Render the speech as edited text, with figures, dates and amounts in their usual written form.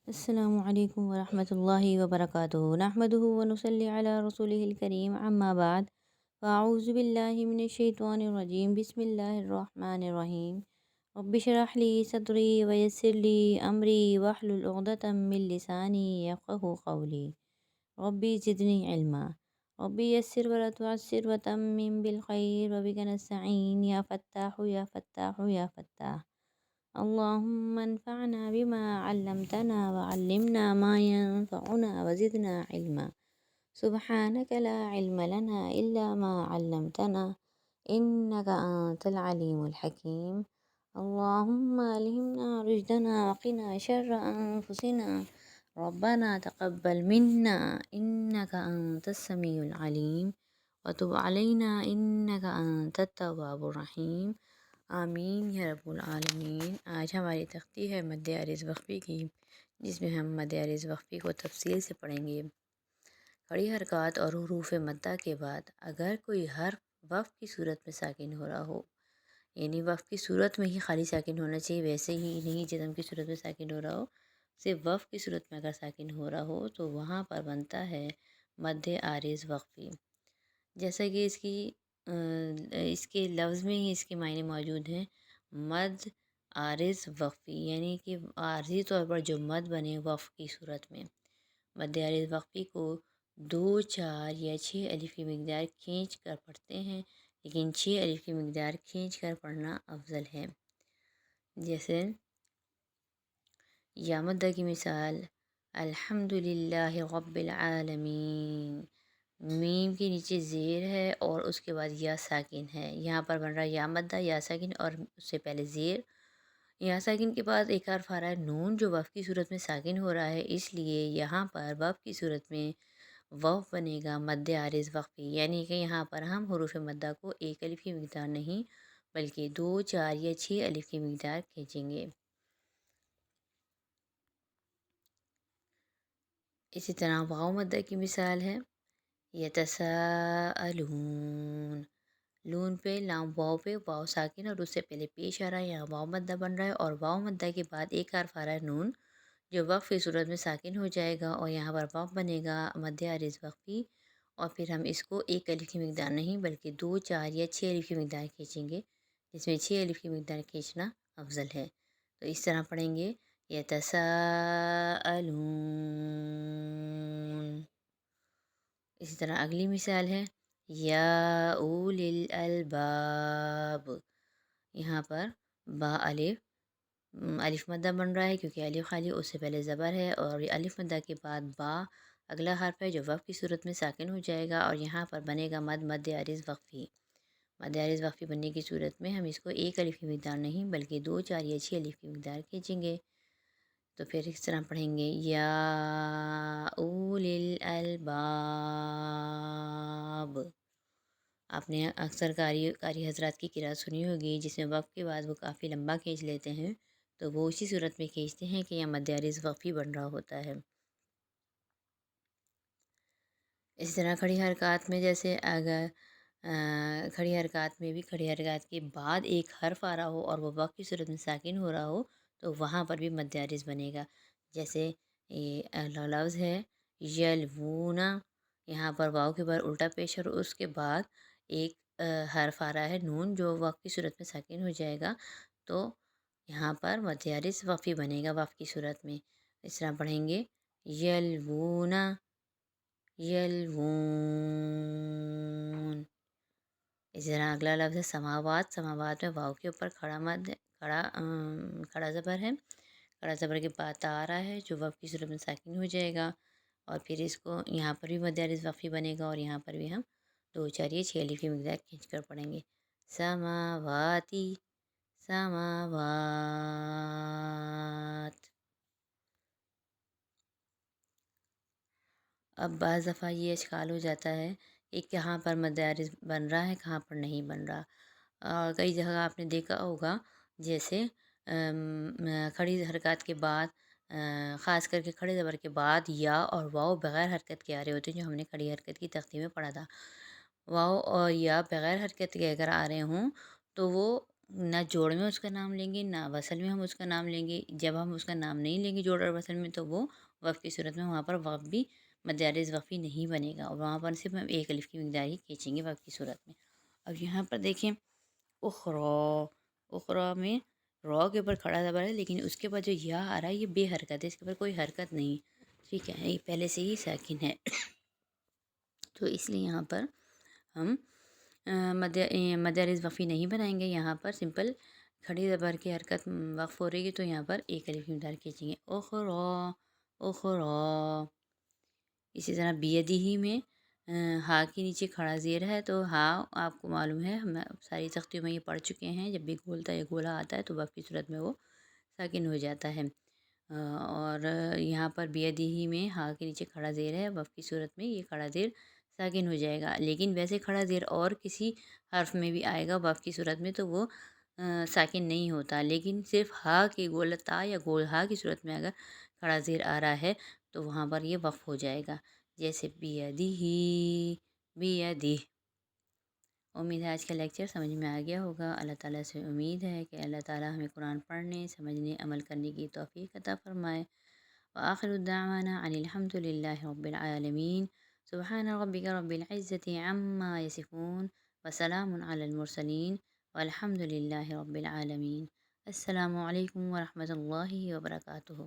السلام علیکم ورحمۃ اللہ وبرکاتہ نحمدہ ونصلی علی رسولہ الکریم اما بعد فاعوذ باللہ من الشیطان الرجیم بسم اللہ الرحمن الرحیم رب اشرح لی صدری ویسر لی امری واحلل عقدۃ من لسانی یفقہوا قولی ربی زدنی علما ربی یسر ولا تعسر وتمم بالخیر وبک نستعین یا فتاح یا فتاح یا فتاح اللهم انفعنا بما علمتنا وعلمنا ما ينفعنا وزدنا علما سبحانك لا علم لنا إلا ما علمتنا إنك أنت العليم الحكيم اللهم ألهمنا رشدنا وقنا شر أنفسنا ربنا تقبل منا إنك أنت السميع العليم وتب علينا إنك أنت التواب الرحيم آمین یا رب العالمین۔ آج ہماری تختی ہے مد عارض وقفی کی، جس میں ہم مد عارض وقفی کو تفصیل سے پڑھیں گے۔ کھڑی حرکات اور حروف مدہ کے بعد اگر کوئی حرف وقف کی صورت میں ساکن ہو رہا ہو، یعنی وقف کی صورت میں ہی خالی ساکن ہونا چاہیے، ویسے ہی نہیں جزم کی صورت میں ساکن ہو رہا ہو، صرف وقف کی صورت میں اگر ساکن ہو رہا ہو تو وہاں پر بنتا ہے مد عارض وقفی۔ جیسا کہ اس کے لفظ میں ہی اس کے معنی موجود ہیں، مد عارض وقفی، یعنی کہ عارضی طور پر جو مد بنے وقف کی صورت میں۔ مد عارض وقفی کو 2، 4 یا 6 الف کی مقدار کھینچ کر پڑھتے ہیں، لیکن 6 الف کی مقدار کھینچ کر پڑھنا افضل ہے۔ جیسے یا مدہ کی مثال الحمد للہ رب العالمین، میم کے نیچے زیر ہے اور اس کے بعد یا ساکن ہے، یہاں پر بن رہا ہے یا مدہ یا ساکن اور اس سے پہلے زیر۔ یا ساکن کے بعد ایک حرف آ رہا ہے نون، جو وقف کی صورت میں ساکن ہو رہا ہے، اس لیے یہاں پر وقف کی صورت میں وقف بنے گا مد عارض وقفی، یعنی کہ یہاں پر ہم حروف مدہ کو 1 الف کی مقدار نہیں بلکہ 2، 4 یا 6 الف کی مقدار کھینچیں گے۔ اسی طرح واو مدہ کی مثال ہے یتساءلون، لون پہ لام واو پہ واو ساکن اور اس سے پہلے پیش آ رہا ہے، یہاں واو مدہ بن رہا ہے، اور واو مدہ کے بعد ایک حرف آ رہا ہے نون، جو وقف کی صورت میں ساکن ہو جائے گا اور یہاں پر وقف بنے گا مد عارض وقفی، اور پھر ہم اس کو 1 الف کی مقدار نہیں بلکہ 2، 4 یا 6 الف کی مقدار کھینچیں گے، جس میں 6 الف کی مقدار کھینچنا افضل ہے۔ تو اس طرح پڑھیں گے یتساءلون۔ اسی طرح اگلی مثال ہے یا اولی الالباب، یہاں پر با الف الف مدہ بن رہا ہے کیونکہ الف خالی اس سے پہلے زبر ہے، اور الف مدہ کے بعد با اگلا حرف ہے جو وقف کی صورت میں ساکن ہو جائے گا، اور یہاں پر بنے گا مد عارض وقفی۔ مد عارض وقفی بننے کی صورت میں ہم اس کو 1 الف کی مقدار نہیں بلکہ 2، 4 یا 6 الف کی مقدار کھینچیں گے۔ تو پھر اس طرح پڑھیں گے یا اولی الالباب۔ آپ نے اکثر قاری حضرات کی قرأت سنی ہوگی جس میں وقف کے بعد وہ کافی لمبا کھینچ لیتے ہیں، تو وہ اسی صورت میں کھینچتے ہیں کہ یہاں مد عارض وقفی بن رہا ہوتا ہے۔ اسی طرح کھڑی حرکات میں جیسے اگر کھڑی حرکات میں بھی کھڑی حرکات کے بعد ایک حرف آ رہا ہو اور وہ وقف کی صورت میں ساکن ہو رہا ہو تو وہاں پر بھی مد عارض بنے گا۔ جیسے لفظ ہے یلوونا، یہاں پر واو کے بعد الٹا پیش اور اس کے بعد ایک حرف آ رہا ہے نون، جو وقف کی صورت میں ساکن ہو جائے گا، تو یہاں پر مد عارض وقفی بنے گا وقف کی صورت میں۔ اس طرح پڑھیں گے یلوونا یلوون۔ اسی طرح اگلا لفظ ہے سماوات، سماوات میں واو کے اوپر کھڑا زبر ہے، کھڑا زبر کے بعد تا آ رہا ہے جو وقف کی صورت میں ساکن ہو جائے گا، اور پھر اس کو یہاں پر بھی مد عارض وقفی بنے گا، اور یہاں پر بھی ہم 2، 4 یا 6 الف کی مقدار کھینچ کر پڑھیں گے سماواتی سماوات۔ اب بعض دفعہ یہ اشکال ہو جاتا ہے کہ کہاں پر مد عارض بن رہا ہے کہاں پر نہیں بن رہا۔ کئی جگہ آپ نے دیکھا ہوگا جیسے کھڑی حرکات کے بعد خاص کر کے کھڑے زبر کے بعد یا اور واو بغیر حرکت کے آ رہے ہوتے ہیں، جو ہم نے کھڑی حرکت کی تختی میں پڑھا تھا۔ واو اور یا بغیر حرکت کے اگر آ رہے ہوں تو وہ نہ جوڑ میں اس کا نام لیں گے، نہ وصل میں ہم اس کا نام لیں گے۔ جب ہم اس کا نام نہیں لیں گے جوڑ اور وصل میں تو وہ وقف کی صورت میں وہاں پر وقف بھی مد عارض وقفی نہیں بنے گا، اور وہاں پر صرف ہم ایک الف کی مقدار ہی کھینچیں گے وقف کی صورت میں۔ اب یہاں پر دیکھیں اخرا، اخرا میں را کے اوپر کھڑا زبر ہے، لیکن اس کے بعد جو یا آ رہا ہے یہ بے حرکت ہے، اس کے اوپر کوئی حرکت نہیں، ٹھیک ہے، یہ پہلے سے ہی ساکن ہے۔ تو اس لیے یہاں پر ہم مد عارض وقفی نہیں بنائیں گے، یہاں پر سمپل کھڑی زبر کی حرکت وقف ہو رہی ہے تو یہاں پر ایک الف کی مقدار کھینچیں گے، اخرا، اخرا۔ اسی طرح بیدی میں ہا کے نیچے کھڑا زیر ہے، تو ہا آپ کو معلوم ہے ہم ساری تختیوں میں یہ پڑھ چکے ہیں، جب بھی گولتا یا گولا آتا ہے تو وقف کی صورت میں وہ ساکن ہو جاتا ہے۔ اور یہاں پر بیدی میں ہا کے نیچے کھڑا زیر ہے، وقف کی صورت میں یہ کھڑا زیر ساکن ہو جائے گا، لیکن ویسے کھڑا زیر اور کسی حرف میں بھی آئے گا وقف کی صورت میں تو وہ ساکن نہیں ہوتا، لیکن صرف ہا کے گولتا یا گول ہا کی صورت میں اگر کھڑا زیر آ رہا ہے تو وہاں پر یہ وقف ہو جائے گا، جیسے بیدی ہی، بیدی۔ امید ہے آج کا لیکچر سمجھ میں آ گیا ہوگا۔ اللہ تعالیٰ سے امید ہے کہ اللہ تعالیٰ ہمیں قرآن پڑھنے، سمجھنے، عمل کرنے کی توفیق عطا فرمائے۔ وآخر الدعوانا ان الحمد للہ رب العالمین۔ سبحان ربک رب العزة عما یصفون وسلام علی المرسلین والحمد للہ رب العالمین۔ السلام علیکم ورحمۃ اللہ وبرکاتہ۔